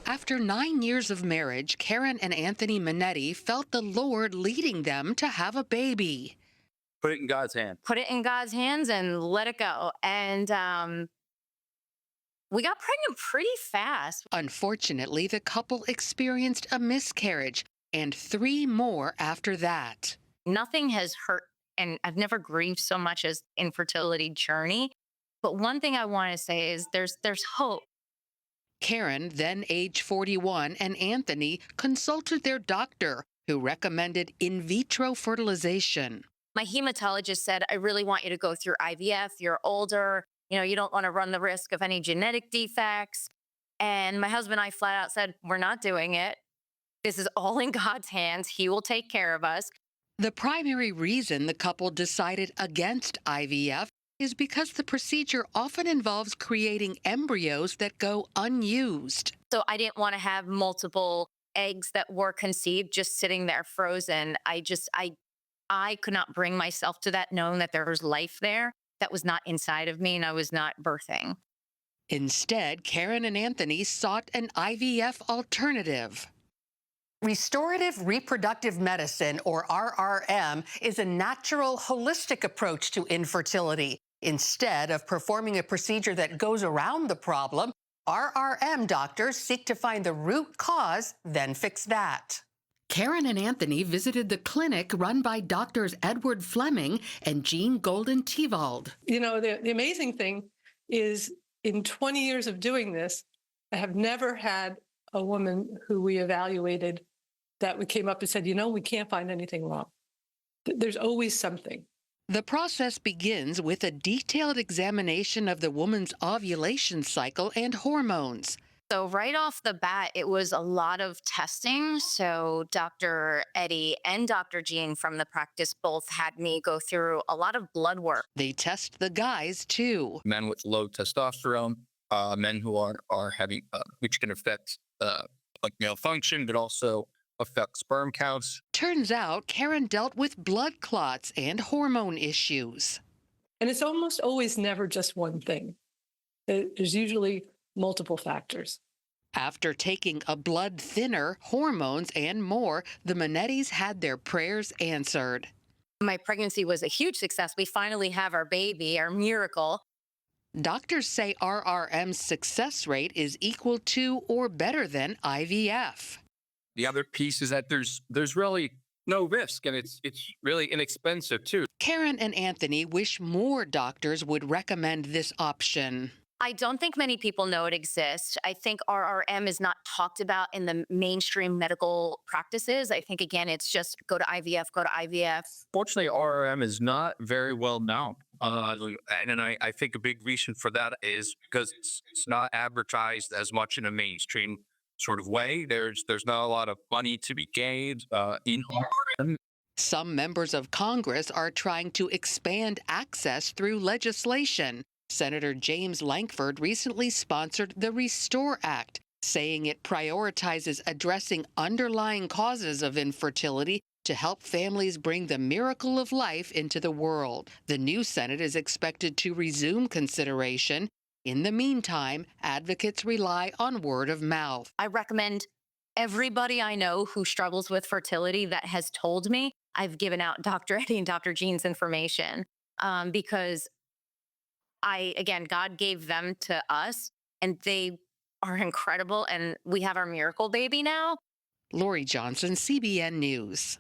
After 9 years of marriage, Karen and Anthony Monetti felt the Lord leading them to have a baby. Put it in God's hand. Put it in God's hands and let it go. And we got pregnant pretty fast. Unfortunately, the couple experienced a miscarriage and 3 more after that. Nothing has hurt, and I've never grieved so much as infertility journey. But one thing I want to say is there's hope. Karen, then age 41, and Anthony consulted their doctor, who recommended in vitro fertilization. My hematologist said, I really want you to go through IVF. You're older. You don't want to run the risk of any genetic defects. And my husband and I flat out said, we're not doing it. This is all in God's hands. He will take care of us. The primary reason the couple decided against IVF is because the procedure often involves creating embryos that go unused. So I didn't want to have multiple eggs that were conceived just sitting there frozen. I could not bring myself to that, knowing that there was life there that was not inside of me and I was not birthing. Instead, Karen and Anthony sought an IVF alternative. Restorative reproductive medicine, or RRM, is a natural, holistic approach to infertility. Instead of performing a procedure that goes around the problem, RRM doctors seek to find the root cause, then fix that. Karen and Anthony visited the clinic run by Doctors Edward Fleming and Jean Golden-Tevald. The amazing thing is in 20 years of doing this, I have never had a woman who we evaluated that we came up and said, we can't find anything wrong. There's always something. The process begins with a detailed examination of the woman's ovulation cycle and hormones. So right off the bat, it was a lot of testing. So Dr. Eddie and Dr. Jean from the practice both had me go through a lot of blood work. They test the guys, too. Men with low testosterone, men who are having, which can affect male function, but also affect sperm counts. Turns out Karen dealt with blood clots and hormone issues. And it's almost always never just one thing. There's usually multiple factors. After taking a blood thinner, hormones, and more, the Monettis had their prayers answered. My pregnancy was a huge success. We finally have our baby, our miracle. Doctors say RRM's success rate is equal to or better than IVF. The other piece is that there's really no risk, and it's really inexpensive, too. Karen and Anthony wish more doctors would recommend this option. I don't think many people know it exists. I think RRM is not talked about in the mainstream medical practices. I think, again, it's just go to IVF, go to IVF. Fortunately, RRM is not very well known. And I think a big reason for that is because it's not advertised as much in a mainstream sort of way. There's not a lot of money to be gained in RRM. Some members of Congress are trying to expand access through legislation. Senator James Lankford recently sponsored the Restore Act, saying it prioritizes addressing underlying causes of infertility to help families bring the miracle of life into the world. The new Senate is expected to resume consideration. In the meantime, advocates rely on word of mouth. I recommend everybody I know who struggles with fertility that has told me, I've given out Dr. Eddie and Dr. Jean's information because God gave them to us and they are incredible. And we have our miracle baby now. Lorie Johnson, CBN News.